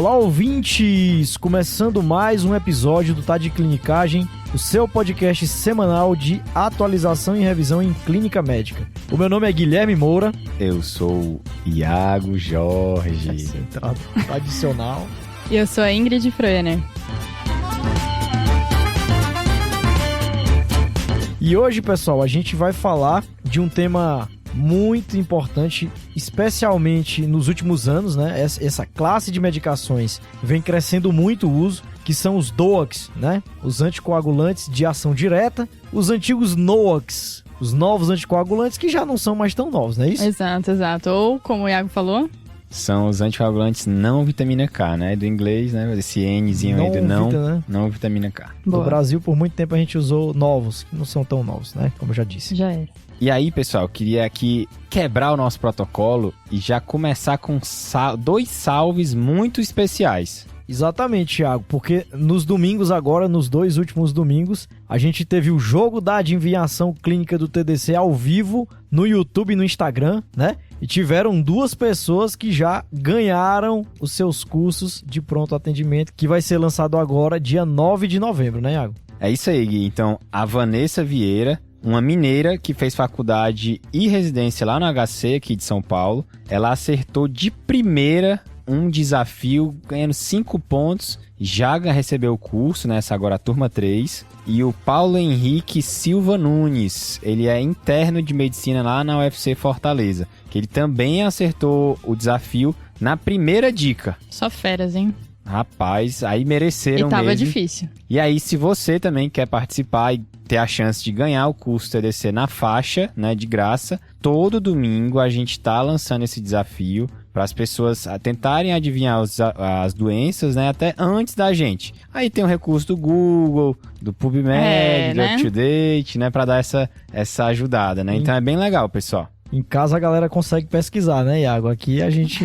Olá, ouvintes! Começando mais um episódio do Tá de Clinicagem, o seu podcast semanal de atualização e revisão em clínica médica. O meu nome é Guilherme Moura. Eu sou Iago Jorge. Essa entrada tradicional. E eu sou a Ingrid Froehner. E hoje, pessoal, a gente vai falar de um tema muito importante, especialmente nos últimos anos, né? Essa classe de medicações vem crescendo muito o uso, que são os DOACs, né? Os anticoagulantes de ação direta, os antigos NOACs, os novos anticoagulantes que já não são mais tão novos, não é isso? Exato. Ou, como o Iago falou... São os anticoagulantes não vitamina K, né? Do inglês, né? Esse Nzinho aí do não vitamina K. Boa. No Brasil, por muito tempo, a gente usou novos, que não são tão novos, né? Como eu já disse. Já é. E aí, pessoal, queria aqui quebrar o nosso protocolo e já começar com dois salves muito especiais. Exatamente, Thiago, porque nos domingos agora, nos 2 últimos domingos, a gente teve o jogo da adivinhação clínica do TDC ao vivo no YouTube e no Instagram, né? E tiveram 2 pessoas que já ganharam os seus cursos de pronto atendimento, que vai ser lançado agora, dia 9 de novembro, né, Iago? É isso aí, Gui. Então, a Vanessa Vieira, uma mineira que fez faculdade e residência lá no HC, aqui de São Paulo, ela acertou de primeira um desafio, ganhando 5 pontos, já recebeu o curso, né? Essa agora a turma 3. E o Paulo Henrique Silva Nunes, ele é interno de medicina lá na UFC Fortaleza, que ele também acertou o desafio na primeira dica. Só feras, hein? Rapaz, aí mereceram mesmo. E tava difícil. E aí, se você também quer participar e ter a chance de ganhar o curso TDC na faixa, né, de graça, todo domingo a gente tá lançando esse desafio para as pessoas tentarem adivinhar as doenças, né, até antes da gente. Aí tem o recurso do Google, do PubMed, do UpToDate, né, para dar essa ajudada, né? Então é bem legal, pessoal. Em casa a galera consegue pesquisar, né, Iago? Aqui a gente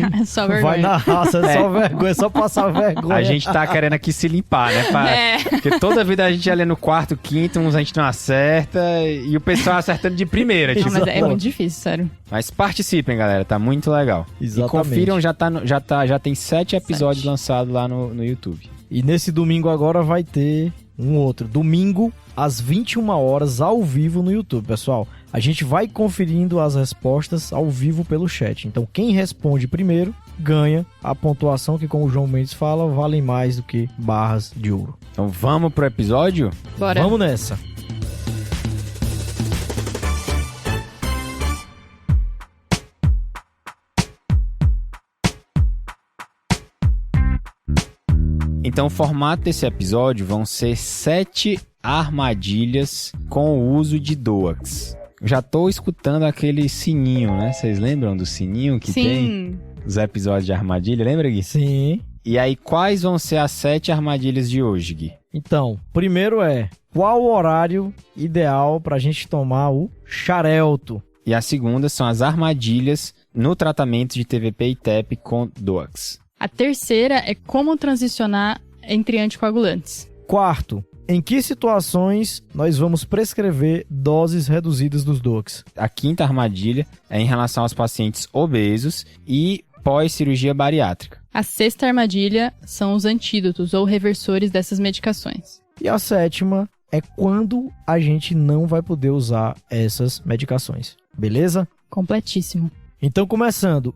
vai na raça, é só vergonha, é só passar vergonha. A gente tá querendo aqui se limpar, né? Porque toda vida a gente ali no quarto, quinto, uns a gente não acerta e o pessoal acertando de primeira. Não, mas é muito difícil, sério. Mas participem, galera, tá muito legal. Exatamente. E confiram, já tem 7 episódios lançados lá no YouTube. E nesse domingo agora vai ter um outro. Domingo, às 21 horas, ao vivo no YouTube, pessoal. A gente vai conferindo as respostas ao vivo pelo chat. Então, quem responde primeiro, ganha a pontuação que, como o João Mendes fala, valem mais do que barras de ouro. Então, vamos pro episódio? Bora. Vamos nessa. Então, o formato desse episódio vão ser 7 armadilhas com o uso de DOACs. Já tô escutando aquele sininho, né? Vocês lembram do sininho que tem os episódios de armadilha? Lembra, Gui? Sim. E aí, quais vão ser as 7 armadilhas de hoje, Gui? Então, primeiro qual o horário ideal pra gente tomar o xarelto? E a segunda são as armadilhas no tratamento de TVP e TEP com DOACs. A terceira é como transicionar entre anticoagulantes. Quarto, em que situações nós vamos prescrever doses reduzidas dos DOACs? A quinta armadilha é em relação aos pacientes obesos e pós-cirurgia bariátrica. A sexta armadilha são os antídotos ou reversores dessas medicações. E a sétima é quando a gente não vai poder usar essas medicações. Beleza? Completíssimo. Então, começando.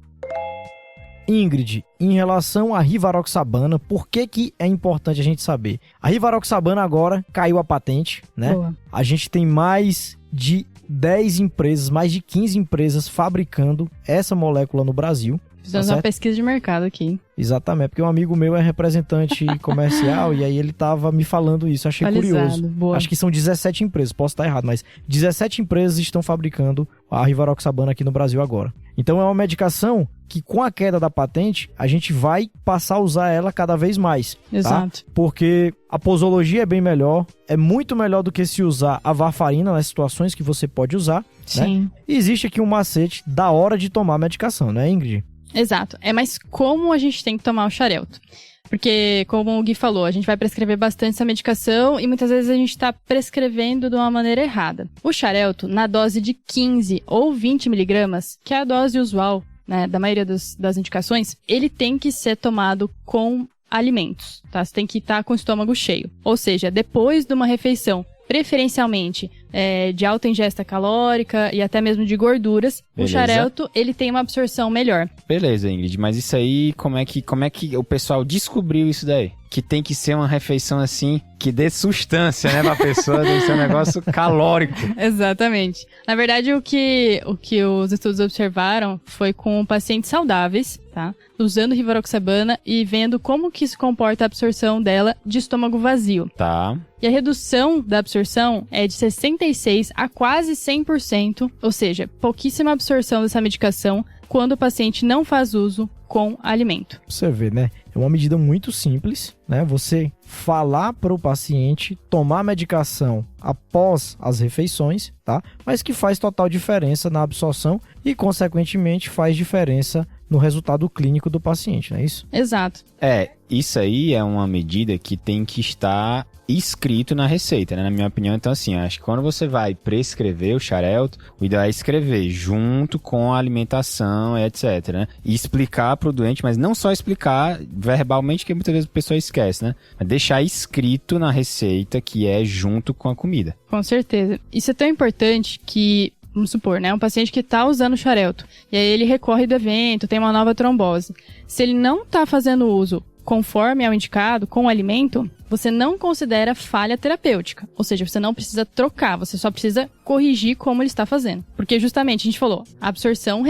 Ingrid, em relação à rivaroxabana, por que é importante a gente saber? A rivaroxabana agora caiu a patente, né? Boa. A gente tem mais de 10 empresas, mais de 15 empresas fabricando essa molécula no Brasil. Fizemos uma pesquisa de mercado aqui. Exatamente, porque um amigo meu é representante comercial e aí ele tava me falando isso, achei curioso. Boa. Acho que são 17 empresas, posso estar errado, mas 17 empresas estão fabricando a rivaroxabana aqui no Brasil agora. Então é uma medicação que com a queda da patente, a gente vai passar a usar ela cada vez mais. Exato. Tá? Porque a posologia é bem melhor, é muito melhor do que se usar a varfarina nas situações que você pode usar. Sim. Né? E existe aqui um macete da hora de tomar a medicação, né, Ingrid? Exato. É mais como a gente tem que tomar o xarelto. Porque, como o Gui falou, a gente vai prescrever bastante essa medicação e muitas vezes a gente está prescrevendo de uma maneira errada. O xarelto, na dose de 15 ou 20 miligramas, que é a dose usual, né, da maioria das indicações, ele tem que ser tomado com alimentos, tá? Você tem que estar com o estômago cheio. Ou seja, depois de uma refeição, preferencialmente de alta ingesta calórica e até mesmo de gorduras, Beleza. o xarelto, ele tem uma absorção melhor. Beleza, Ingrid, mas isso aí, como é que o pessoal descobriu isso daí? Que tem que ser uma refeição assim, que dê sustância, né, pra pessoa, tem que ser um negócio calórico. Exatamente. Na verdade, o que os estudos observaram foi com pacientes saudáveis, tá? Usando rivaroxabana e vendo como que se comporta a absorção dela de estômago vazio. Tá. E a redução da absorção é de 66% a quase 100%, ou seja, pouquíssima absorção dessa medicação quando o paciente não faz uso com alimento. Você vê, né? É uma medida muito simples, né? Você falar para o paciente tomar a medicação após as refeições, tá? Mas que faz total diferença na absorção e, consequentemente, faz diferença no resultado clínico do paciente, não é isso? Exato. Isso aí é uma medida que tem que estar escrito na receita, né? Na minha opinião. Então, assim, acho que quando você vai prescrever o xarelto, o ideal é escrever junto com a alimentação, etc, né? E explicar para o doente, mas não só explicar verbalmente, que muitas vezes a pessoa esquece, né? Mas deixar escrito na receita que é junto com a comida. Com certeza. Isso é tão importante que, vamos supor, né? Um paciente que está usando o xarelto, e aí ele recorre do evento, tem uma nova trombose. Se ele não está fazendo uso conforme é o indicado, com o alimento, você não considera falha terapêutica. Ou seja, você não precisa trocar, você só precisa corrigir como ele está fazendo. Porque justamente, a gente falou, a absorção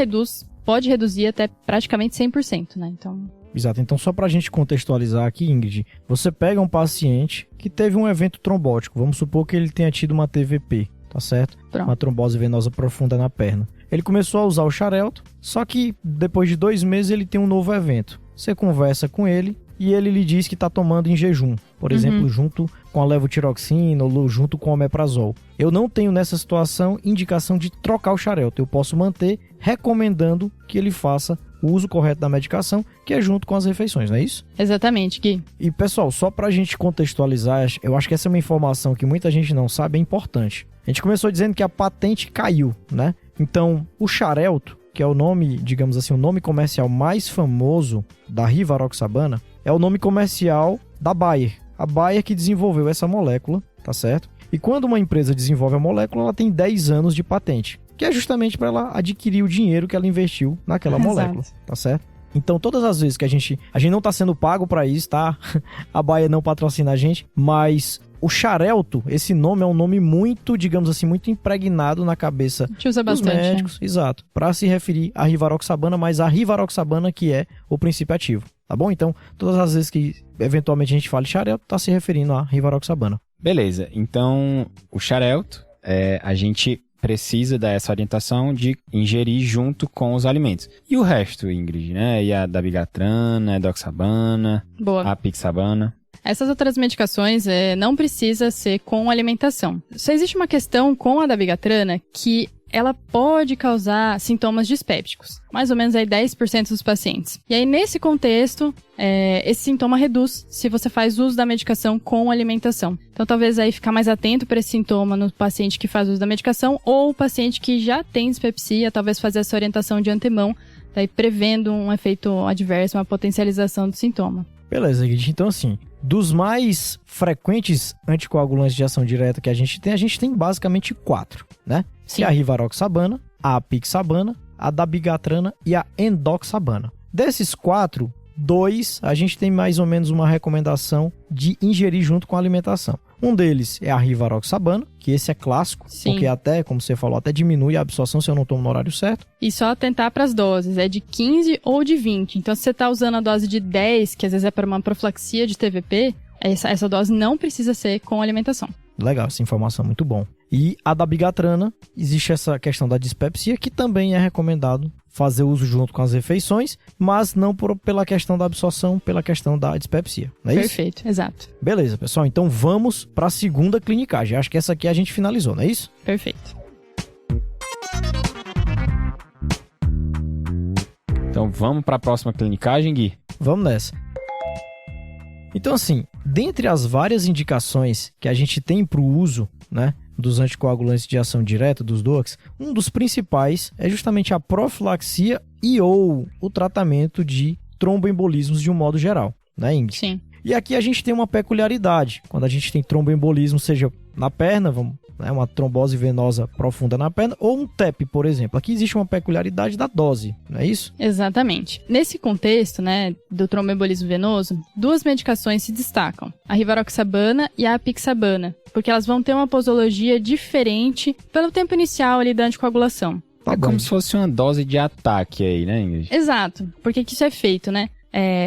pode reduzir até praticamente 100%, né? Então... Exato. Então, só pra gente contextualizar aqui, Ingrid, você pega um paciente que teve um evento trombótico, vamos supor que ele tenha tido uma TVP, tá certo? Pronto. Uma trombose venosa profunda na perna. Ele começou a usar o xarelto, só que depois de 2 meses ele tem um novo evento. Você conversa com ele e ele lhe diz que está tomando em jejum, por exemplo, junto com a levotiroxina ou junto com o omeprazol. Eu não tenho nessa situação indicação de trocar o xarelto. Eu posso manter recomendando que ele faça o uso correto da medicação, que é junto com as refeições, não é isso? Exatamente, Gui. E pessoal, só pra gente contextualizar, eu acho que essa é uma informação que muita gente não sabe, é importante. A gente começou dizendo que a patente caiu, né? Então, o xarelto, que é o nome, digamos assim, o nome comercial mais famoso da rivaroxabana, é o nome comercial da Bayer. A Bayer que desenvolveu essa molécula, tá certo? E quando uma empresa desenvolve a molécula, ela tem 10 anos de patente, que é justamente para ela adquirir o dinheiro que ela investiu naquela molécula, tá certo? Então, todas as vezes que a gente não tá sendo pago para isso, tá? A Bayer não patrocina a gente, mas o xarelto, esse nome é um nome muito, digamos assim, muito impregnado na cabeça usa dos bastante, médicos, exato, para se referir à rivaroxabana, mas a rivaroxabana que é o princípio ativo, tá bom? Então, todas as vezes que eventualmente a gente fala de xarelto, tá se referindo à rivaroxabana. Beleza, então o xarelto, a gente precisa dar essa orientação de ingerir junto com os alimentos. E o resto, Ingrid, né? E a dabigatrana, a edoxabana, a apixabana. Essas outras medicações não precisa ser com alimentação. Só existe uma questão com a dabigatrana que ela pode causar sintomas dispépticos. Mais ou menos aí 10% dos pacientes. E aí, nesse contexto, esse sintoma reduz se você faz uso da medicação com alimentação. Então, talvez aí ficar mais atento para esse sintoma no paciente que faz uso da medicação ou o paciente que já tem dispepsia, talvez fazer essa orientação de antemão, daí prevendo um efeito adverso, uma potencialização do sintoma. Beleza, gente. Então, assim, dos mais frequentes anticoagulantes de ação direta que a gente tem basicamente 4, né? Sim. Que é a rivaroxabana, a apixabana, a dabigatrana e a endoxabana. Desses 4, 2 a gente tem mais ou menos uma recomendação de ingerir junto com a alimentação. Um deles é a rivaroxabana, que esse é clássico, Sim. porque até, como você falou, até diminui a absorção se eu não tomo no horário certo. E só atentar para as doses, é de 15 ou de 20. Então, se você está usando a dose de 10, que às vezes é para uma profilaxia de TVP, essa dose não precisa ser com alimentação. Legal, essa informação é muito bom. E a dabigatrana, existe essa questão da dispepsia, que também é recomendado fazer uso junto com as refeições, mas não pela questão da absorção, pela questão da dispepsia, não é isso? Perfeito, exato. Beleza, pessoal, então vamos para a segunda clinicagem. Acho que essa aqui a gente finalizou, não é isso? Perfeito. Então vamos para a próxima clinicagem, Gui? Vamos nessa. Então, assim, dentre as várias indicações que a gente tem para o uso, né, dos anticoagulantes de ação direta, dos DOACs, um dos principais é justamente a profilaxia e ou o tratamento de tromboembolismos de um modo geral. né, Ingrid? Sim. E aqui a gente tem uma peculiaridade. Quando a gente tem tromboembolismo, seja na perna, uma trombose venosa profunda na perna, ou um TEP, por exemplo. Aqui existe uma peculiaridade da dose, não é isso? Exatamente. Nesse contexto, né, do tromboembolismo venoso, 2 medicações se destacam, a rivaroxabana e a apixabana, porque elas vão ter uma posologia diferente pelo tempo inicial ali da anticoagulação. É como se fosse uma dose de ataque aí, né, Ingrid? Exato. Por que isso é feito, né?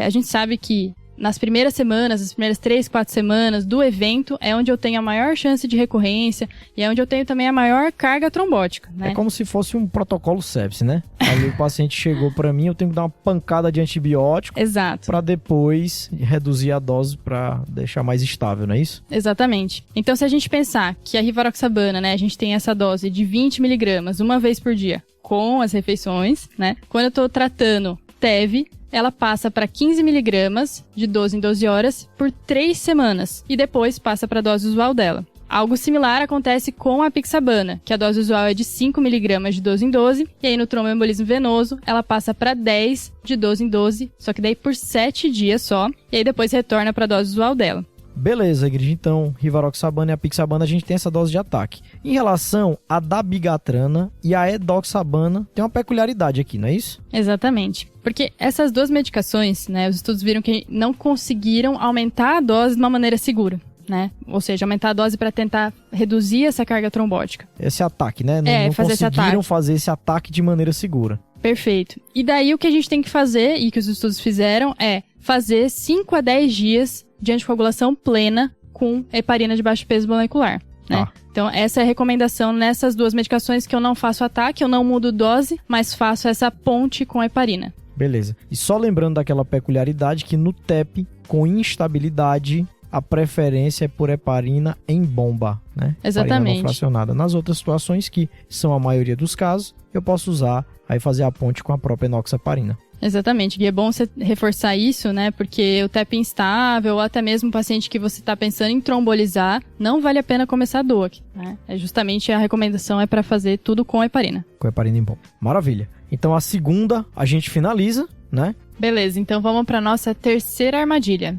A gente sabe que nas primeiras semanas, as primeiras 3, 4 semanas do evento, é onde eu tenho a maior chance de recorrência e é onde eu tenho também a maior carga trombótica, né? É como se fosse um protocolo sepse, né? Ali o paciente chegou pra mim, eu tenho que dar uma pancada de antibiótico. Exato. Pra depois reduzir a dose pra deixar mais estável, não é isso? Exatamente. Então, se a gente pensar que a rivaroxabana, né, a gente tem essa dose de 20 miligramas uma vez por dia com as refeições, né? Quando eu tô tratando TEV, ela passa para 15 miligramas de 12 em 12 horas por 3 semanas e depois passa para a dose usual dela. Algo similar acontece com a apixabana, que a dose usual é de 5 miligramas de 12 em 12, e aí no tromboembolismo venoso ela passa para 10 de 12 em 12, só que daí por 7 dias só, e aí depois retorna para a dose usual dela. Beleza, Ingrid. Então, rivaroxabana e apixabana, a gente tem essa dose de ataque. Em relação à dabigatrana e a edoxabana, tem uma peculiaridade aqui, não é isso? Exatamente. Porque essas 2 medicações, né, os estudos viram que não conseguiram aumentar a dose de uma maneira segura, né? Ou seja, aumentar a dose para tentar reduzir essa carga trombótica. Esse ataque, né? Não fazer esse conseguiram ataque. fazer esse ataque de maneira segura. Perfeito. E daí o que a gente tem que fazer, e que os estudos fizeram, é fazer 5 a 10 dias de anticoagulação plena com heparina de baixo peso molecular, né? Ah. Então, essa é a recomendação nessas 2 medicações, que eu não faço ataque, eu não mudo dose, mas faço essa ponte com a heparina. Beleza. E só lembrando daquela peculiaridade que no TEP, com instabilidade, a preferência é por heparina em bomba, né? Exatamente. Heparina não fracionada. Nas outras situações, que são a maioria dos casos, eu posso usar, aí fazer a ponte com a própria enoxaparina. Exatamente, e é bom você reforçar isso, né, porque o TEP instável, ou até mesmo o paciente que você está pensando em trombolizar, não vale a pena começar a DOAC, né? Justamente a recomendação é para fazer tudo com heparina. Com heparina em bomba. Maravilha. Então a segunda a gente finaliza, né? Beleza, então vamos para nossa terceira armadilha.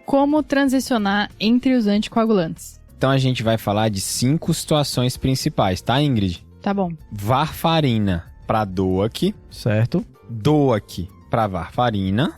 Como transicionar entre os anticoagulantes? Então a gente vai falar de 5 situações principais, tá, Ingrid? Tá bom. Varfarina para DOAC, Certo. DOAC para varfarina,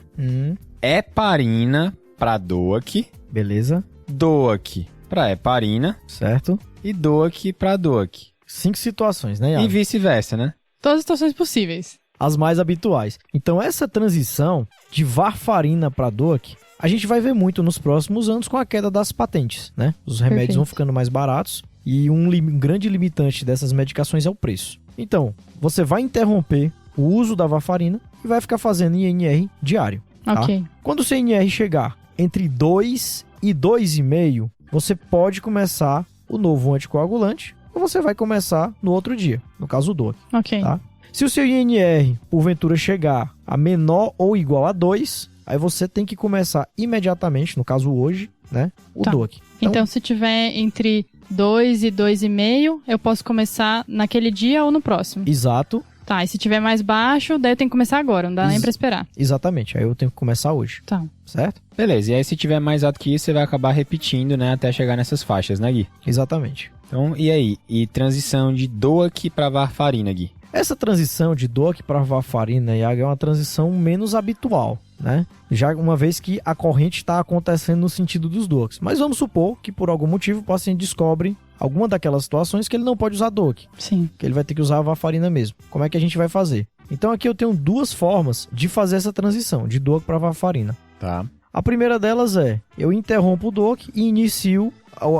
heparina para DOAC, Beleza. DOAC para heparina Certo. e DOAC para DOAC. 5 situações, né, E Iago? vice-versa, né? Todas as situações possíveis. As mais habituais. Então essa transição de varfarina para DOAC, a gente vai ver muito nos próximos anos com a queda das patentes, né? Os remédios Perfeito. vão ficando mais baratos e um grande limitante dessas medicações é o preço. Então, você vai interromper o uso da varfarina e vai ficar fazendo INR diário. Tá? Ok. Quando o seu INR chegar entre 2 e 2,5, você pode começar o novo anticoagulante ou você vai começar no outro dia, no caso o DOAC. Ok. Tá? Se o seu INR, porventura, chegar a menor ou igual a 2, aí você tem que começar imediatamente, no caso hoje, né, o Tá. DOAC. Então, se tiver entre 2 e 2,5, eu posso começar naquele dia ou no próximo. Exato, Tá, e se tiver mais baixo, daí eu tenho que começar agora, não dá nem pra esperar. exatamente. Aí eu tenho que começar hoje, Tá. certo? Beleza, e aí se tiver mais alto que isso, você vai acabar repetindo, né, até chegar nessas faixas, né, Gui? Exatamente. Então, e aí? E transição de DOAC para varfarina, Gui? Essa transição de DOAC para varfarina, Iago, é uma transição menos habitual, né? Já uma vez que a corrente está acontecendo no sentido dos DOACs. Mas vamos supor que por algum motivo o paciente descobre alguma daquelas situações que ele não pode usar DOAC, Sim. que ele vai ter que usar a varfarina mesmo. Como é que a gente vai fazer? Então aqui eu tenho 2 formas de fazer essa transição de DOAC para varfarina. Tá. A primeira delas é, eu interrompo o DOAC e inicio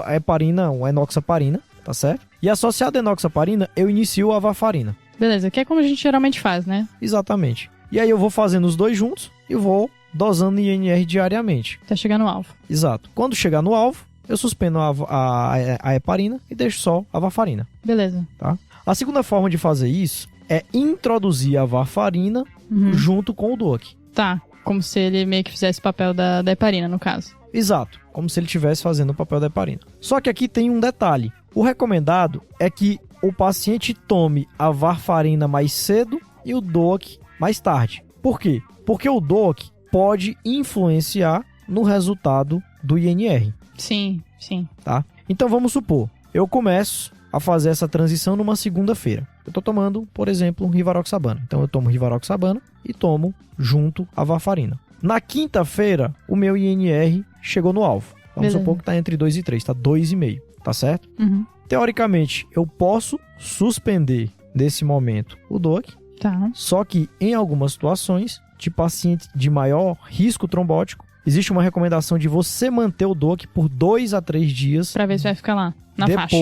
a heparina, a enoxaparina, tá certo? E associado à enoxaparina, eu inicio a varfarina. Beleza, que é como a gente geralmente faz, né? Exatamente. E aí eu vou fazendo os 2 juntos e vou dosando INR diariamente. Até chegar no alvo. Exato. Quando chegar no alvo, eu suspendo a heparina e deixo só a varfarina. Beleza. Tá? A segunda forma de fazer isso é introduzir a varfarina junto com o DOAC. Tá, como se ele meio que fizesse o papel da heparina, no caso. Exato, como se ele estivesse fazendo o papel da heparina. Só que aqui tem um detalhe. O recomendado é que o paciente tome a varfarina mais cedo e o DOAC mais tarde. Por quê? Porque o DOAC pode influenciar no resultado do INR, Sim, sim. tá? Então vamos supor, eu começo a fazer essa transição numa segunda-feira. Eu tô tomando, por exemplo, rivaroxabana. Então eu tomo rivaroxabana e tomo junto a varfarina. Na quinta-feira, o meu INR chegou no alvo. Vamos Beleza. supor que tá entre 2 e 3, tá 2,5, tá certo? Uhum. Teoricamente, eu posso suspender nesse momento o DOAC, Tá. só que em algumas situações de pacientes de maior risco trombótico, existe uma recomendação de você manter o DOAC por 2 a 3 dias Pra ver se vai ficar lá, na faixa.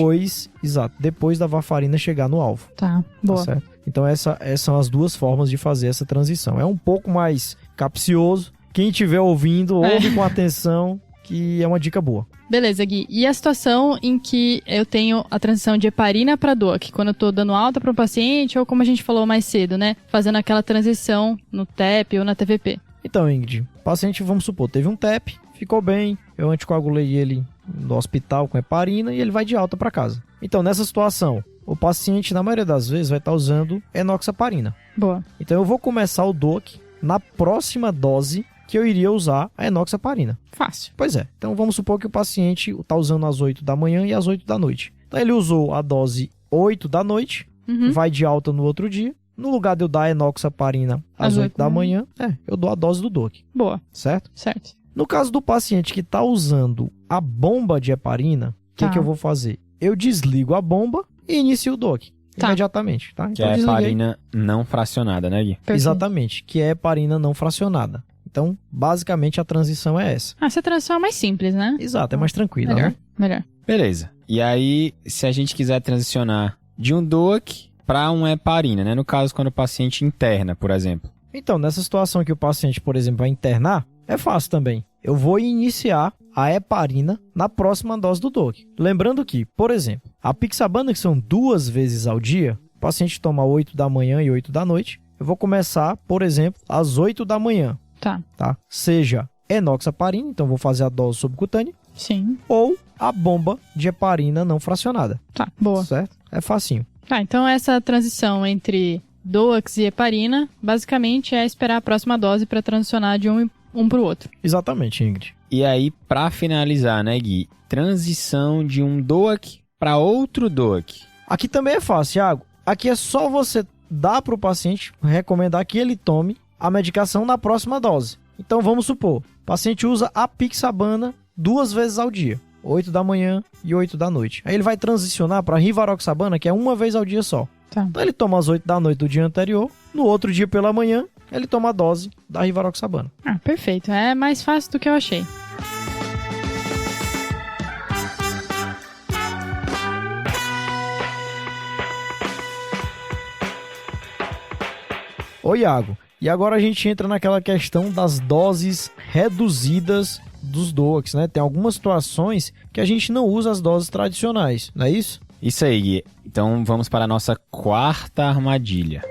depois da varfarina chegar no alvo. Tá, boa. Tá certo? Então essas são as duas formas de fazer essa transição. É um pouco mais capcioso. Quem estiver ouvindo, ouve com atenção, que é uma dica boa. Beleza, Gui. E a situação em que eu tenho a transição de heparina para DOAC, quando eu tô dando alta para um paciente, ou como a gente falou mais cedo, né? Fazendo aquela transição no TEP ou na TVP. Então, Ingrid, o paciente, vamos supor, teve um TEP, ficou bem, eu anticoagulei ele no hospital com heparina e ele vai de alta para casa. Então, nessa situação, o paciente, na maioria das vezes, vai estar usando enoxaparina. Boa. Então, eu vou começar o DOAC na próxima dose que eu iria usar a enoxaparina. Fácil. Pois é. Então, vamos supor que o paciente está usando às 8 da manhã e às 8 da noite. Então, ele usou a dose 8 da noite, Uhum. vai de alta no outro dia. No lugar de eu dar a enoxaparina às 8 da manhã, eu dou a dose do DOAC, Boa. certo? Certo. No caso do paciente que está usando a bomba de heparina, o Tá. que eu vou fazer? Eu desligo a bomba e inicio o DOAC Tá. imediatamente, tá? Que é a desliguei. heparina não fracionada, né, Gui? Perfeito. Exatamente, que é heparina não fracionada. Então, basicamente, a transição é essa. Essa transição é mais simples, né? Exato, é mais tranquila, Melhor. né? Melhor. Beleza. E aí, se a gente quiser transicionar de um DOAC para uma heparina, né? No caso, quando o paciente interna, por exemplo. Então, nessa situação que o paciente, por exemplo, vai internar, é fácil também. Eu vou iniciar a heparina na próxima dose do DOAC. Lembrando que, por exemplo, a pixabana, que são 2 vezes ao dia, o paciente toma 8 da manhã e 8 da noite. Eu vou começar, por exemplo, às 8 da manhã, Tá. tá? Seja enoxaparina, então vou fazer a dose subcutânea, Sim. ou a bomba de heparina não fracionada, Tá. Boa. certo? É facinho. Tá, então essa transição entre DOAX e heparina, basicamente é esperar a próxima dose para transicionar de um pro outro. Exatamente, Ingrid. E aí, para finalizar, né, Gui? Transição de um DOAC para outro DOAC. Aqui também é fácil, Thiago. Aqui é só você dar para o paciente, recomendar que ele tome a medicação na próxima dose. Então vamos supor, o paciente usa a pixabana 2 vezes ao dia, 8 da manhã e 8 da noite. Aí ele vai transicionar para rivaroxabana, que é 1 vez ao dia só. Tá. Então ele toma às 8 da noite do dia anterior, no outro dia pela manhã, ele toma a dose da rivaroxabana. Ah, perfeito. É mais fácil do que eu achei. Ô Iago, e agora a gente entra naquela questão das doses reduzidas dos DOACs, né? Tem algumas situações que a gente não usa as doses tradicionais, não é isso? Isso aí, Gui. Então vamos para a nossa quarta armadilha.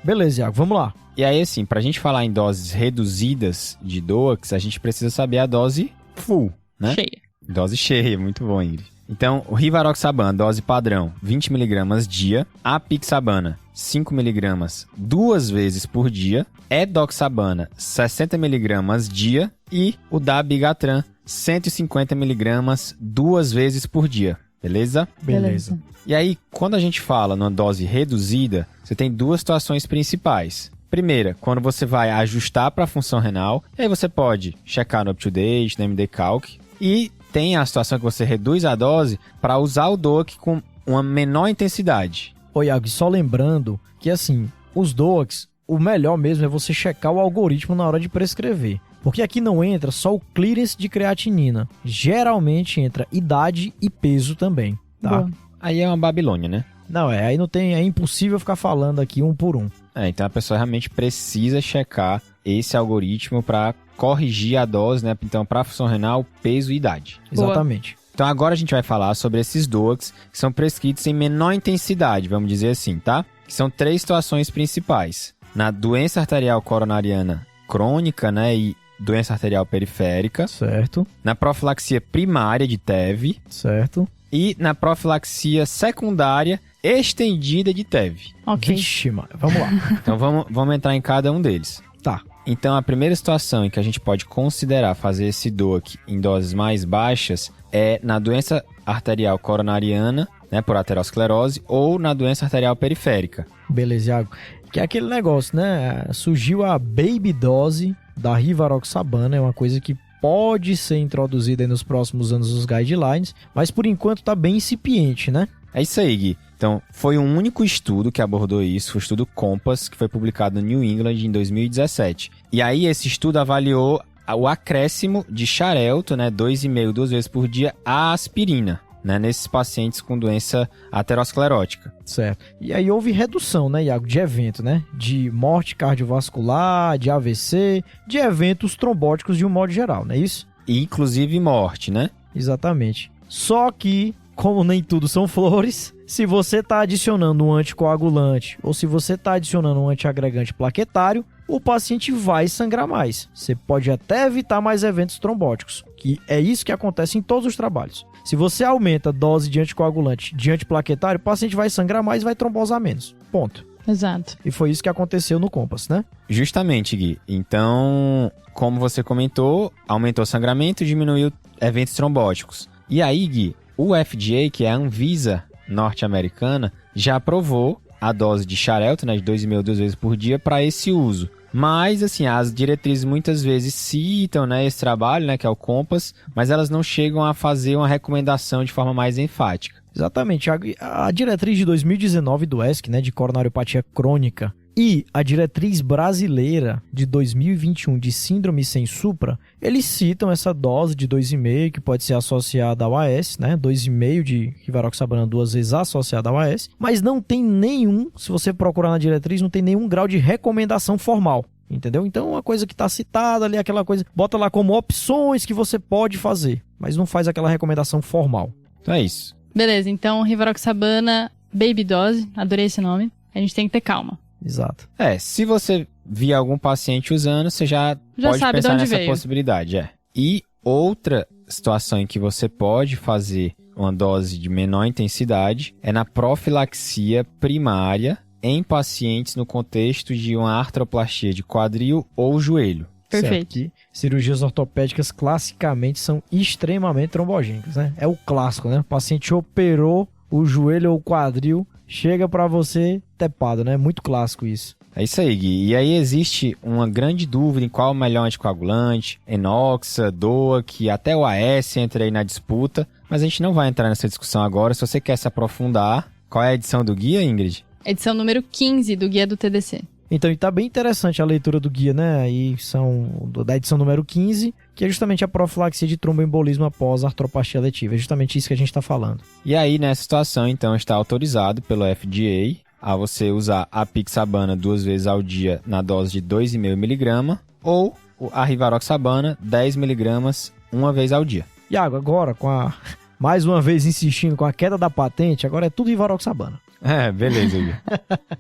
Beleza, Iago, vamos lá. E aí, assim, pra gente falar em doses reduzidas de DOACs, a gente precisa saber a dose full, né? Cheia. Dose cheia, muito bom, Ingrid. Então, o rivaroxabana, dose padrão, 20mg dia. Apixabana, 5mg 2 vezes por dia. Edoxabana, 60mg dia. E o dabigatran, 150mg 2 vezes por dia. Beleza? Beleza. E aí, quando a gente fala numa dose reduzida, você tem 2 situações principais. Primeira, quando você vai ajustar para a função renal, e aí você pode checar no UpToDate, no MD-Calc, e tem a situação que você reduz a dose para usar o DOAC com uma menor intensidade. Ô Iago, e só lembrando que assim, os DOACs, o melhor mesmo é você checar o algoritmo na hora de prescrever. Porque aqui não entra só o clearance de creatinina. Geralmente entra idade e peso também, tá? Boa. Aí é uma Babilônia, né? Não, aí não tem, é impossível ficar falando aqui um por um. Então a pessoa realmente precisa checar esse algoritmo para corrigir a dose, né? Então, para a função renal, peso e idade. Boa. Exatamente. Então agora a gente vai falar sobre esses DOACs que são prescritos em menor intensidade, vamos dizer assim, tá? Que são 3 situações principais. Na doença arterial coronariana crônica, né? E doença arterial periférica. Certo, Na profilaxia primária de TEV. certo. E na profilaxia secundária estendida de TEV. Ok. Vixe, mano. Vamos lá. Então vamos entrar em cada um deles. Tá. Então, a primeira situação em que a gente pode considerar fazer esse DOAC em doses mais baixas é na doença arterial coronariana, né, por aterosclerose, ou na doença arterial periférica. Beleza, Iago. Que é aquele negócio, né? Surgiu a baby dose da rivaroxabana, é uma coisa que pode ser introduzida aí nos próximos anos nos guidelines, mas por enquanto tá bem incipiente, né? É isso aí, Gui. Então, foi um único estudo que abordou isso, foi o estudo COMPASS, que foi publicado no New England em 2017. E aí, esse estudo avaliou o acréscimo de xarelto, né, 2,5 duas vezes por dia, à aspirina, né, nesses pacientes com doença aterosclerótica. Certo. E aí houve redução, né, Iago, de evento, né? De morte cardiovascular, de AVC, de eventos trombóticos de um modo geral, não é isso? E, inclusive, morte, né? Exatamente. Só que, como nem tudo são flores, se você está adicionando um anticoagulante ou se você está adicionando um antiagregante plaquetário, o paciente vai sangrar mais. Você pode até evitar mais eventos trombóticos, que é isso que acontece em todos os trabalhos. Se você aumenta a dose de anticoagulante de antiplaquetário, o paciente vai sangrar mais e vai trombosar menos. Ponto. Exato. E foi isso que aconteceu no COMPASS, né? Justamente, Gui. Então, como você comentou, aumentou o sangramento e diminuiu eventos trombóticos. E aí, Gui, o FDA, que é a Anvisa norte-americana, já aprovou a dose de xarelto, né, de 2,5 duas vezes por dia, para esse uso. Mas, assim, as diretrizes muitas vezes citam, né, esse trabalho, né, que é o COMPASS, mas elas não chegam a fazer uma recomendação de forma mais enfática. Exatamente. A diretriz de 2019 do ESC, né, de coronariopatia crônica, e a diretriz brasileira de 2021 de síndrome sem supra, eles citam essa dose de 2,5 que pode ser associada ao AS, né? 2,5 de rivaroxabana duas vezes associada ao AS, mas não tem nenhum, se você procurar na diretriz, não tem nenhum grau de recomendação formal. Entendeu? Então, uma coisa que está citada ali, aquela coisa, bota lá como opções que você pode fazer, mas não faz aquela recomendação formal. Então é isso. Beleza, então rivaroxabana baby dose, adorei esse nome, a gente tem que ter calma. Exato. Se você vir algum paciente usando, você já pode sabe pensar de onde nessa veio. possibilidade. E outra situação em que você pode fazer uma dose de menor intensidade é na profilaxia primária em pacientes no contexto de uma artroplastia de quadril ou joelho. Perfeito. Certo, que cirurgias ortopédicas classicamente são extremamente trombogênicas, né? É o clássico, né? O paciente operou o joelho ou o quadril, chega pra você tepado, né? Muito clássico isso. É isso aí, Gui. E aí existe uma grande dúvida em qual é o melhor anticoagulante, Enoxa, DOAC, até o AS entra aí na disputa, mas a gente não vai entrar nessa discussão agora. Se você quer se aprofundar, qual é a edição do guia, Ingrid? Edição número 15 do Guia do TDC. Então, e tá bem interessante a leitura do guia, né? Aí são da edição número 15, que é justamente a profilaxia de tromboembolismo após artroplastia letiva. É justamente isso que a gente tá falando. E aí, nessa situação, então, está autorizado pelo FDA a você usar a apixabana duas vezes ao dia na dose de 2,5 mg ou a rivaroxabana 10 mg uma vez ao dia. Iago, agora, mais uma vez insistindo com a queda da patente, agora é tudo rivaroxabana. Beleza, Gui.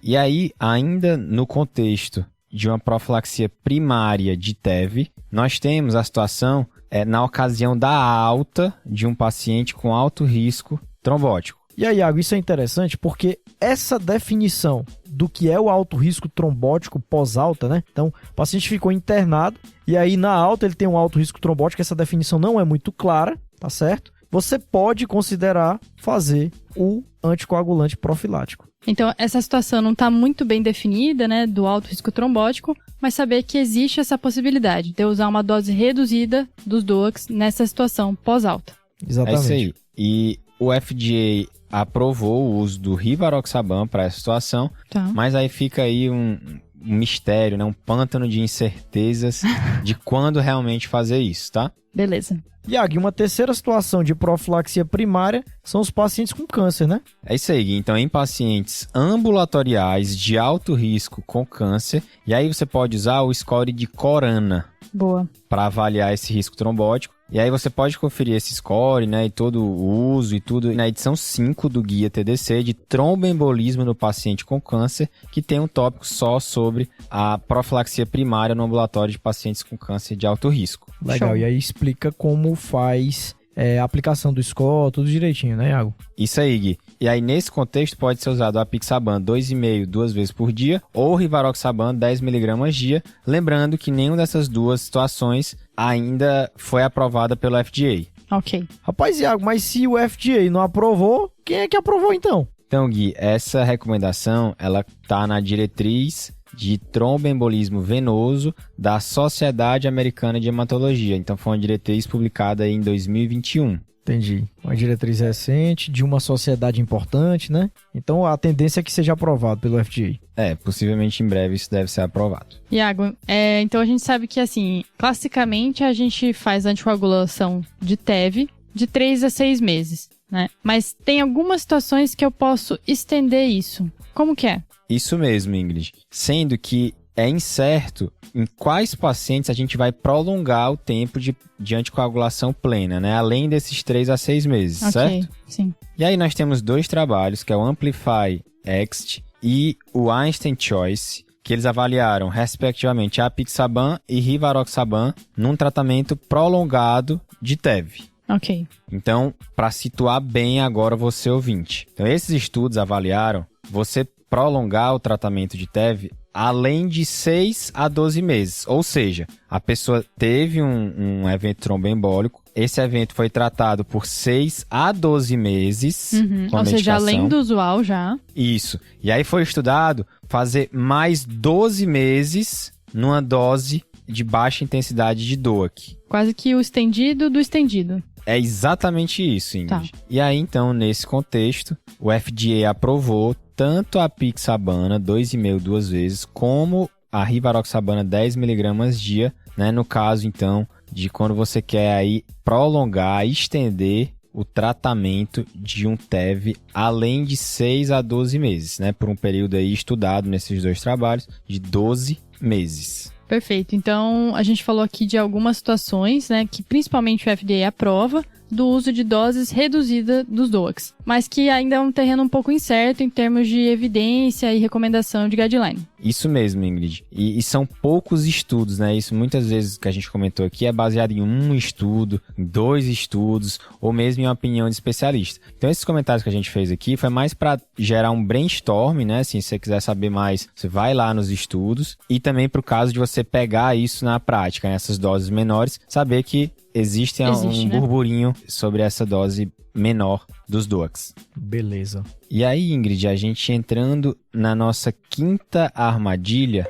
E aí, ainda no contexto de uma profilaxia primária de TEV, nós temos a situação na ocasião da alta de um paciente com alto risco trombótico. E aí, Iago, isso é interessante porque essa definição do que é o alto risco trombótico pós-alta, né? Então, o paciente ficou internado e aí na alta ele tem um alto risco trombótico, essa definição não é muito clara, tá certo? Você pode considerar fazer o anticoagulante profilático. Então, essa situação não está muito bem definida, né, do alto risco trombótico, mas saber que existe essa possibilidade de eu usar uma dose reduzida dos DOACs nessa situação pós-alta. Exatamente. É isso aí. E o FDA aprovou o uso do rivaroxaban para essa situação, Tá. mas aí fica aí um mistério, né, um pântano de incertezas de quando realmente fazer isso, tá? Beleza. Iago, e uma terceira situação de profilaxia primária são os pacientes com câncer, né? É isso aí, Gui. Então, em pacientes ambulatoriais de alto risco com câncer, e aí você pode usar o score de Corana Boa. para avaliar esse risco trombótico. E aí você pode conferir esse score, né, e todo o uso e tudo na edição 5 do Guia TDC de tromboembolismo no paciente com câncer, que tem um tópico só sobre a profilaxia primária no ambulatório de pacientes com câncer de alto risco. Legal, Show. e aí explica como faz a aplicação do score, tudo direitinho, né, Iago? Isso aí, Gui. E aí, nesse contexto, pode ser usado o apixaban 2,5 2 vezes por dia ou o rivaroxaban 10mg dia, lembrando que nenhuma dessas duas situações ainda foi aprovada pelo FDA. Ok. Rapaz, Iago, mas se o FDA não aprovou, quem é que aprovou então? Então, Gui, essa recomendação, ela tá na diretriz de tromboembolismo venoso da Sociedade Americana de Hematologia. Então, foi uma diretriz publicada em 2021. Entendi. Uma diretriz recente, de uma sociedade importante, né? Então, a tendência é que seja aprovado pelo FDA. Possivelmente em breve isso deve ser aprovado. Iago, então a gente sabe que, assim, classicamente a gente faz anticoagulação de TEV de 3 a 6 meses, né? Mas tem algumas situações que eu posso estender isso. Como que é? Isso mesmo, Ingrid. Sendo que é incerto em quais pacientes a gente vai prolongar o tempo de anticoagulação plena, né? Além desses 3 a 6 meses, certo? Sim. E aí nós temos 2 trabalhos, que é o Amplify Ext e o Einstein Choice, que eles avaliaram, respectivamente, apixaban e rivaroxaban num tratamento prolongado de TEV. Ok. Então, para situar bem agora você ouvinte. Então, esses estudos avaliaram você prolongar o tratamento de TEV além de 6 a 12 meses. Ou seja, a pessoa teve um evento tromboembólico, esse evento foi tratado por 6 a 12 meses com a medicação. Ou seja, além do usual já. Isso. E aí foi estudado fazer mais 12 meses numa dose de baixa intensidade de DOAC. Quase que o estendido do estendido. É exatamente isso, Ingrid. Tá. E aí, então, nesse contexto, o FDA aprovou tanto a apixabana 2,5 2 vezes, como a rivaroxabana 10mg dia, né? No caso, então, de quando você quer aí prolongar, estender o tratamento de um TEV além de 6 a 12 meses, né? Por um período aí estudado nesses 2 trabalhos de 12 meses. Perfeito. Então, a gente falou aqui de algumas situações, né, que principalmente o FDA aprova do uso de doses reduzidas dos DOACs, mas que ainda é um terreno um pouco incerto em termos de evidência e recomendação de guideline. Isso mesmo, Ingrid. E são poucos estudos, né? Isso muitas vezes que a gente comentou aqui é baseado em um estudo, em 2 estudos, ou mesmo em uma opinião de especialista. Então, esses comentários que a gente fez aqui foi mais para gerar um brainstorm, né? Assim, se você quiser saber mais, você vai lá nos estudos. E também para o caso de você pegar isso na prática, nessas doses menores, saber que existe um burburinho sobre essa dose menor dos DOACs. Beleza. E aí, Ingrid, a gente entrando na nossa 5ª armadilha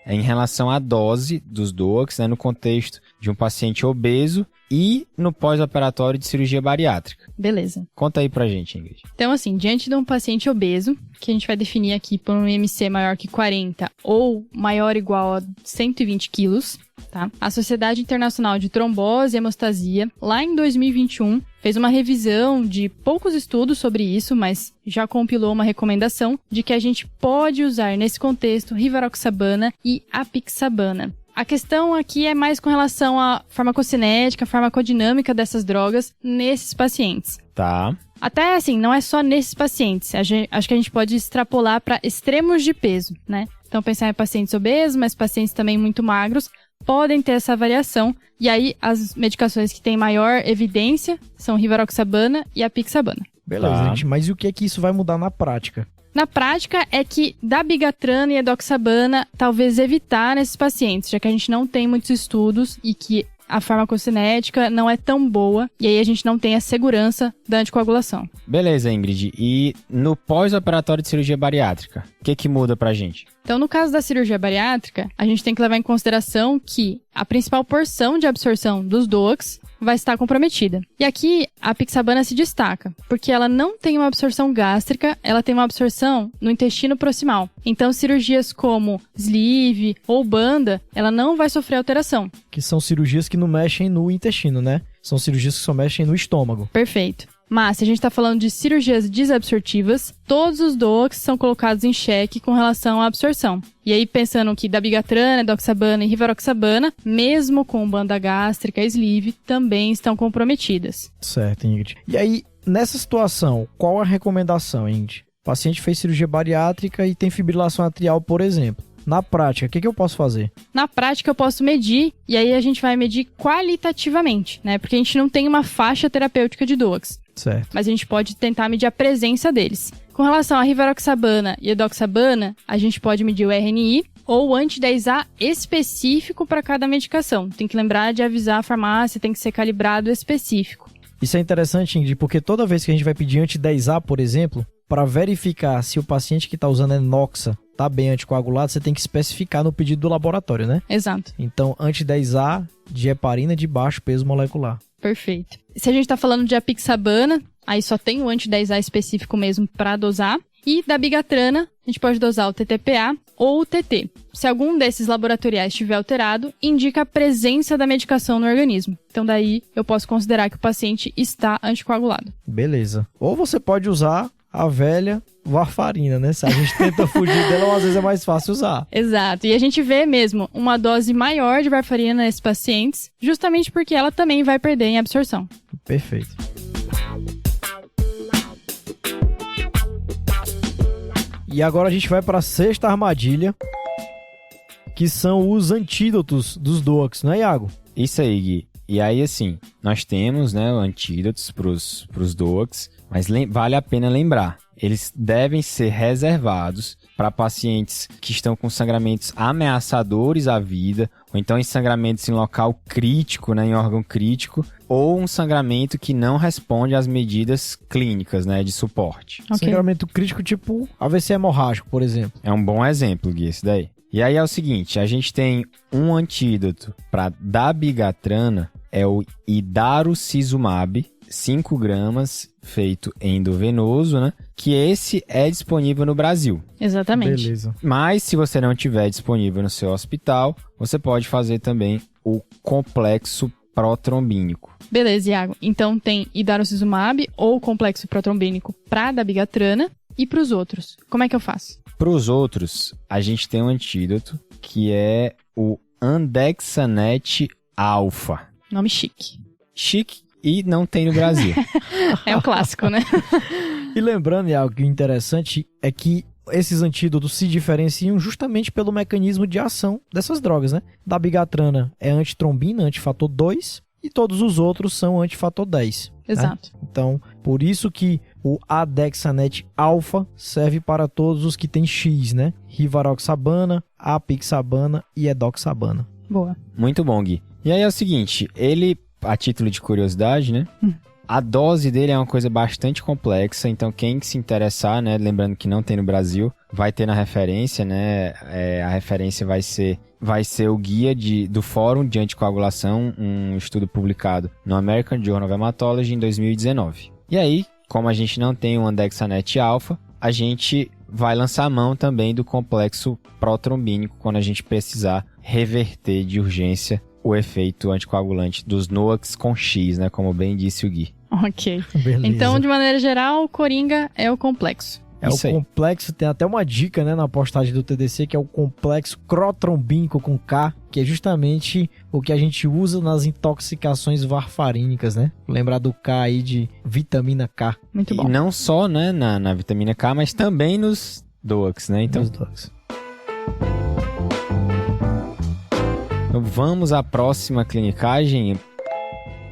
em relação à dose dos DOACs, né, no contexto de um paciente obeso e no pós-operatório de cirurgia bariátrica. Beleza. Conta aí pra gente, Ingrid. Então, assim, diante de um paciente obeso, que a gente vai definir aqui por um IMC maior que 40 ou maior ou igual a 120 quilos, tá? A Sociedade Internacional de Trombose e Hemostasia, lá em 2021, fez uma revisão de poucos estudos sobre isso, mas já compilou uma recomendação de que a gente pode usar nesse contexto rivaroxabana e apixabana. A questão aqui é mais com relação à farmacocinética, farmacodinâmica dessas drogas nesses pacientes. Tá. Até assim, não é só nesses pacientes. Acho que a gente pode extrapolar para extremos de peso, né? Então, pensar em pacientes obesos, mas pacientes também muito magros, podem ter essa variação. E aí, as medicações que têm maior evidência são rivaroxabana e apixabana. Beleza, Tá. gente. Mas e o que é que isso vai mudar na prática? Na prática, é que dabigatran e edoxabana talvez evitar nesses pacientes, já que a gente não tem muitos estudos e que a farmacocinética não é tão boa, e aí a gente não tem a segurança da anticoagulação. Beleza, Ingrid. E no pós-operatório de cirurgia bariátrica, o que muda pra gente? Então, no caso da cirurgia bariátrica, a gente tem que levar em consideração que a principal porção de absorção dos DOACs vai estar comprometida. E aqui, a apixabana se destaca, porque ela não tem uma absorção gástrica, ela tem uma absorção no intestino proximal. Então, cirurgias como sleeve ou banda, ela não vai sofrer alteração. Que são cirurgias que não mexem no intestino, né? São cirurgias que só mexem no estômago. Perfeito. Mas, se a gente está falando de cirurgias desabsortivas, todos os DOACs são colocados em xeque com relação à absorção. E aí, pensando que dabigatran, edoxabana e rivaroxabana, mesmo com banda gástrica e sleeve, também estão comprometidas. Certo, Ingrid. E aí, nessa situação, qual a recomendação, Ingrid? O paciente fez cirurgia bariátrica e tem fibrilação atrial, por exemplo. na prática, o que eu posso fazer? Na prática, eu posso medir, e aí a gente vai medir qualitativamente, né? Porque a gente não tem uma faixa terapêutica de DOACs. Certo. Mas a gente pode tentar medir a presença deles. Com relação a rivaroxabana e edoxabana, a gente pode medir o RNI ou o anti-10A específico para cada medicação. Tem que lembrar de avisar a farmácia, tem que ser calibrado específico. Isso é interessante, Ingrid, porque toda vez que a gente vai pedir anti-10A, por exemplo, para verificar se o paciente que está usando enoxa está bem anticoagulado, você tem que especificar no pedido do laboratório, né? Exato. Então, anti-10A de heparina de baixo peso molecular. Perfeito. Se a gente está falando de apixabana, aí só tem o anti-10A específico mesmo para dosar. E da bigatrana, a gente pode dosar o TTPA ou o TT. Se algum desses laboratoriais estiver alterado, indica a presença da medicação no organismo. Então daí eu posso considerar que o paciente está anticoagulado. Beleza. Ou você pode usar a velha varfarina, né? Se a gente tenta fugir dela, às vezes é mais fácil usar. Exato. E a gente vê mesmo uma dose maior de varfarina nesses pacientes, justamente porque ela também vai perder em absorção. Perfeito. E agora a gente vai para a sexta armadilha, que são os antídotos dos DOACs, não é, Iago? Isso aí, Gui. E aí, assim, nós temos, né, antídotos pros DOACs, mas vale a pena lembrar, eles devem ser reservados para pacientes que estão com sangramentos ameaçadores à vida, ou então em sangramentos em local crítico, né, em órgão crítico, ou um sangramento que não responde às medidas clínicas, né, de suporte. Okay. Sangramento crítico tipo AVC hemorrágico, por exemplo. É um bom exemplo, Gui, esse daí. E aí é o seguinte, a gente tem um antídoto para dabigatrana, é o idarucizumab, 5 gramas, feito endovenoso, né? Que esse é disponível no Brasil. Exatamente. Beleza. Mas se você não tiver disponível no seu hospital, você pode fazer também o complexo protrombínico. Beleza, Iago. Então tem idarucizumab ou complexo protrombínico para dabigatrana e para os outros. Como é que eu faço? Para os outros, a gente tem um antídoto que é o Andexanet Alfa. Nome chique. Chique e não tem no Brasil. É um clássico, né? E lembrando, Iago, que o interessante é que esses antídotos se diferenciam justamente pelo mecanismo de ação dessas drogas, né? Dabigatrana é antitrombina, antifator 2, e todos os outros são antifator 10. Exato. Né? Então, por isso que o Andexanet alfa serve para todos os que têm X, né? Rivaroxabana, apixabana e edoxabana. Boa. Muito bom, Gui. E aí é o seguinte, ele, a título de curiosidade, né? A dose dele é uma coisa bastante complexa, então quem se interessar, né, lembrando que não tem no Brasil, vai ter na referência, né, a referência vai ser o guia do Fórum de Anticoagulação, um estudo publicado no American Journal of Hematology em 2019. E aí, como a gente não tem o Andexanet alfa, a gente vai lançar a mão também do complexo protrombínico quando a gente precisar reverter de urgência o efeito anticoagulante dos NOACs com X, né? Como bem disse o Gui. Ok. Beleza. Então, de maneira geral, o Coringa é o complexo. É Isso o aí. complexo, tem até uma dica, né, na postagem do TDC, que é o complexo crotrombínico com K, que é justamente o que a gente usa nas intoxicações varfarínicas, né? Lembrar do K aí de vitamina K. Muito bom. E não só, né, na vitamina K, mas também nos DOACs, né? Então, Dos dogs. vamos à próxima clinicagem,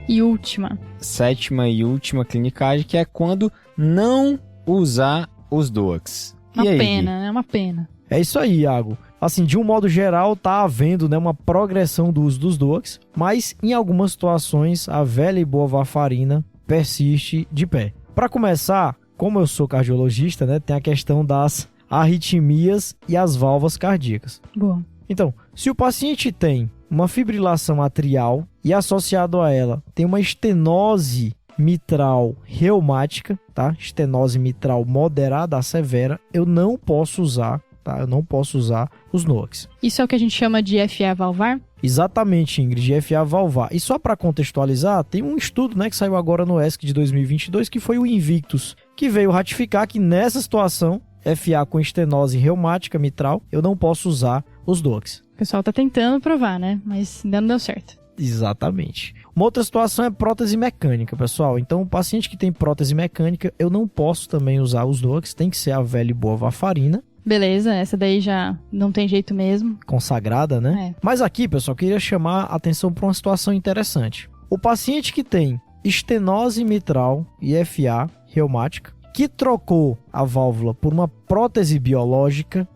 E última. sétima e última clinicagem, que é quando não usar os DOACs. Uma E aí, pena, né? Uma pena. É isso aí, Iago. Assim, de um modo geral, tá havendo, né, uma progressão do uso dos DOACs, mas em algumas situações a velha e boa varfarina persiste de pé. Para começar, como eu sou cardiologista, né, tem a questão das arritmias e as válvulas cardíacas. Boa. Então, se o paciente tem uma fibrilação atrial e associado a ela tem uma estenose mitral reumática, tá? Estenose mitral moderada a severa, eu não posso usar, tá? Eu não posso usar os NOACs. Isso é o que a gente chama de FA valvar? Exatamente, Ingrid, FA valvar. E só para contextualizar, tem um estudo, né, que saiu agora no ESC de 2022, que foi o Invictus, que veio ratificar que nessa situação, FA com estenose reumática mitral, eu não posso usar os DOACs. O pessoal tá tentando provar, né? Mas ainda não deu certo. Exatamente. Uma outra situação é prótese mecânica, pessoal. Então, o paciente que tem prótese mecânica, eu não posso também usar os DOACs, tem que ser a velha e boa varfarina. Beleza, essa daí já não tem jeito mesmo. Consagrada, né? É. Mas aqui, pessoal, eu queria chamar a atenção para uma situação interessante. O paciente que tem estenose mitral e FA reumática, que trocou a válvula por uma prótese biológica,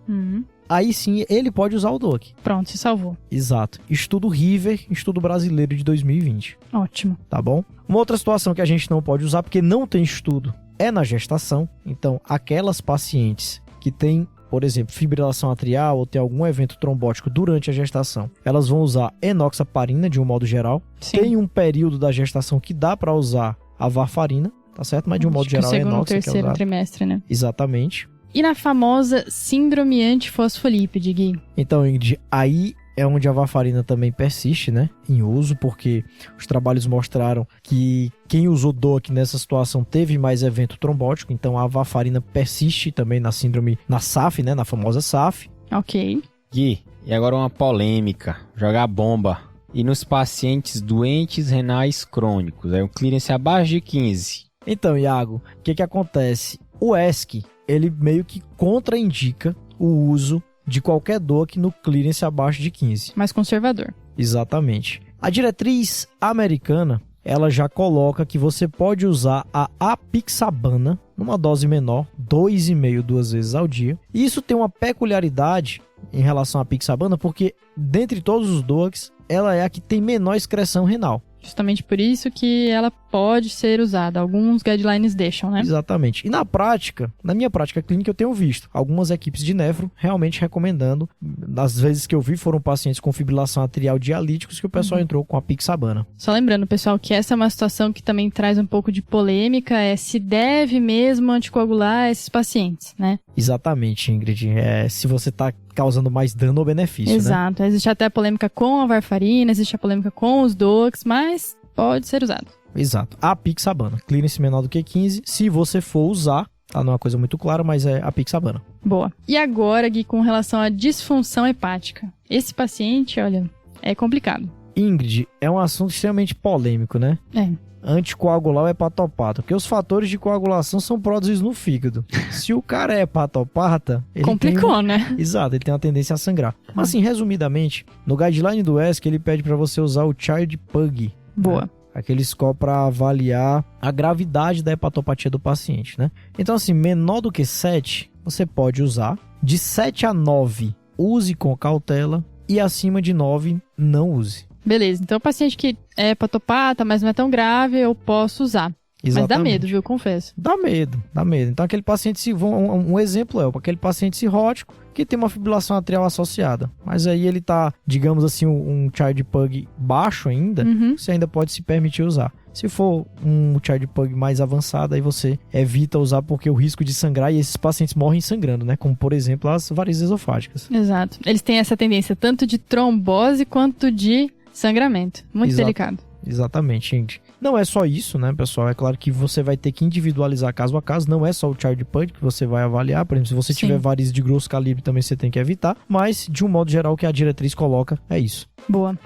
aí sim ele pode usar o DOAC. Pronto, se salvou. Exato. Estudo River, estudo brasileiro de 2020. Ótimo. Tá bom? Uma outra situação que a gente não pode usar, porque não tem estudo, é na gestação. Então, aquelas pacientes que têm, por exemplo, fibrilação atrial ou tem algum evento trombótico durante a gestação, elas vão usar enoxaparina de um modo geral. Sim. Tem um período da gestação que dá para usar a varfarina, tá certo? Mas de um modo geral é segundo, enoxa que é terceiro usado. trimestre, né? Exatamente. E na famosa síndrome antifosfolípide, Gui? Então, Ingrid, aí é onde a varfarina também persiste, né, em uso, porque os trabalhos mostraram que quem usou DOAC nessa situação teve mais evento trombótico, então a varfarina persiste também na síndrome, na SAF, né, na famosa SAF. Ok. Gui, e agora uma polêmica, jogar bomba. E nos pacientes doentes renais crônicos, é um clearance abaixo de 15. Então, Iago, o que acontece? O ESC, ele meio que contraindica o uso de qualquer DOAC no clearance abaixo de 15. Mais conservador. Exatamente. A diretriz americana, ela já coloca que você pode usar a apixabana numa dose menor, 2,5 duas vezes ao dia. E isso tem uma peculiaridade em relação à apixabana, porque dentre todos os DOACs, ela é a que tem menor excreção renal. Justamente por isso que ela pode ser usada. Alguns guidelines deixam, né? Exatamente. E na prática, na minha prática clínica, eu tenho visto algumas equipes de nefro realmente recomendando. Das vezes que eu vi, foram pacientes com fibrilação atrial dialíticos que o pessoal entrou com a apixabana. Só lembrando, pessoal, que essa é uma situação que também traz um pouco de polêmica, é se deve mesmo anticoagular esses pacientes, né? Exatamente, Ingrid. Se você está causando mais dano ou benefício, né? Exato. Existe até a polêmica com a varfarina, existe a polêmica com os DOACs, mas pode ser usado. Exato. A apixabana. Clearance menor do que 15. Se você for usar, tá? Não é uma coisa muito clara, mas é a apixabana. Boa. E agora, Gui, com relação à disfunção hepática. Esse paciente, olha, é complicado. Ingrid, é um assunto extremamente polêmico, né? É. Anticoagular ou hepatopata, porque os fatores de coagulação são produzidos no fígado. Se o cara é hepatopata, ele complicou, né? Exato, ele tem uma tendência a sangrar. Mas assim, resumidamente, no guideline do ESC, ele pede para você usar o Child Pug. Boa. Né? Aquele score para avaliar a gravidade da hepatopatia do paciente, né? Então assim, menor do que 7, você pode usar. De 7 a 9, use com cautela. E acima de 9, não use. Beleza, então o paciente que é hepatopata, mas não é tão grave, eu posso usar. Exatamente. Mas dá medo, viu? Confesso. Dá medo. Então aquele paciente, um exemplo é aquele paciente cirrótico que tem uma fibrilação atrial associada. Mas aí ele tá, digamos assim, um Child Pug baixo ainda, você ainda pode se permitir usar. Se for um Child Pug mais avançado, aí você evita usar porque o risco de sangrar, e esses pacientes morrem sangrando, né? Como, por exemplo, as varizes esofágicas. Exato. Eles têm essa tendência tanto de trombose quanto de sangramento. Muito delicado. Exatamente, gente. Não é só isso, né, pessoal? É claro que você vai ter que individualizar caso a caso. Não é só o Child Pug que você vai avaliar. Por exemplo, se você tiver varizes de grosso calibre, também você tem que evitar. Mas, de um modo geral, o que a diretriz coloca é isso. Boa.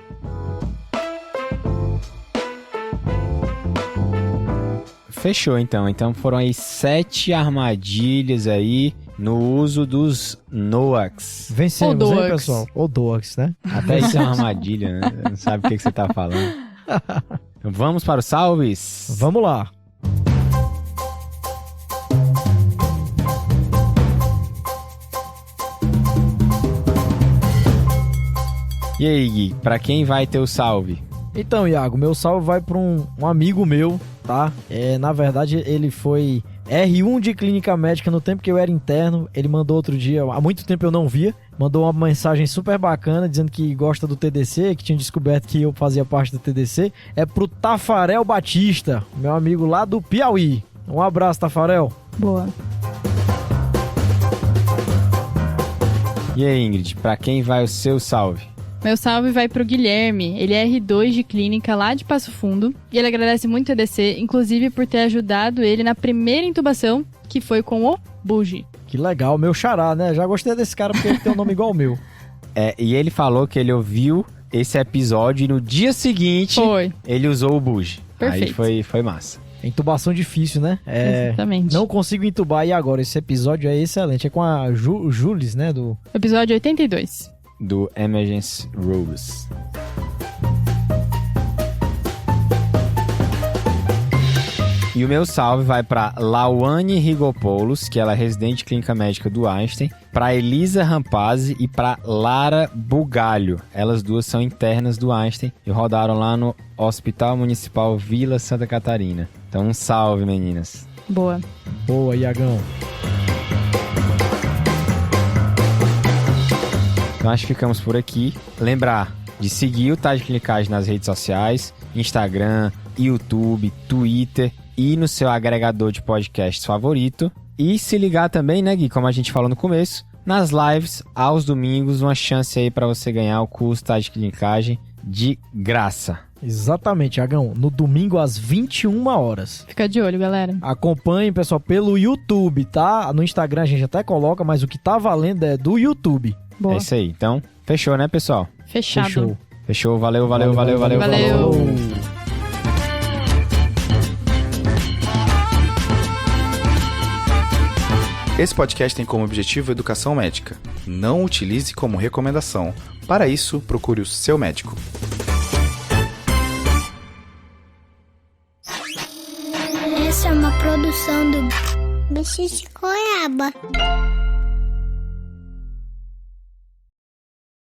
Fechou, então. Então foram aí 7 armadilhas aí no uso dos NOACs. Vencemos, hein, pessoal? Ou DOACs, né? Até isso é uma armadilha, né? Não sabe o que você tá falando. Então vamos para os salves? Vamos lá. E aí, Gui, pra quem vai ter o salve? Então, Iago, meu salve vai para um amigo meu, tá? Na verdade, ele foi R1 de clínica médica no tempo que eu era interno. Ele mandou outro dia, há muito tempo eu não via, mandou uma mensagem super bacana dizendo que gosta do TDC, que tinha descoberto que eu fazia parte do TDC. É pro Tafarel Batista, meu amigo lá do Piauí. Um abraço, Tafarel. Boa. E aí, Ingrid, pra quem vai o seu salve? Meu salve vai pro Guilherme. Ele é R2 de clínica lá de Passo Fundo. E ele agradece muito o TDC, inclusive por ter ajudado ele na primeira intubação, que foi com o Bugi. Que legal, meu xará, né? Já gostei desse cara porque ele tem um nome igual ao meu. E ele falou que ele ouviu esse episódio e no dia seguinte ele usou o Bugi. Perfeito. Aí foi massa. Intubação difícil, né? Exatamente. Não consigo entubar, e agora? Esse episódio é excelente. É com a Jules, né? Episódio 82. Do Emergency Rules. E o meu salve vai para Lawane Rigopoulos, que ela é residente clínica médica do Einstein, para Elisa Rampazzi e para Lara Bugalho. Elas duas são internas do Einstein e rodaram lá no Hospital Municipal Vila Santa Catarina. Então um salve, meninas. Boa. Boa, Iagão. Então acho que ficamos por aqui. Lembrar de seguir o Tá de Clinicagem nas redes sociais, Instagram, YouTube, Twitter e no seu agregador de podcasts favorito. E se ligar também, né, Gui, como a gente falou no começo, nas lives, aos domingos, uma chance aí para você ganhar o curso Tá de Clinicagem de graça. Exatamente, Iagão. No domingo às 21 horas. Fica de olho, galera. Acompanhem, pessoal, pelo YouTube, tá? No Instagram a gente até coloca, mas o que tá valendo é do YouTube. Boa. É isso aí. Então, fechou, né, pessoal? Fechado. Fechou. Valeu. Valeu. Esse podcast tem como objetivo educação médica. Não utilize como recomendação. Para isso, procure o seu médico. Essa é uma produção do Bicho de Goiaba.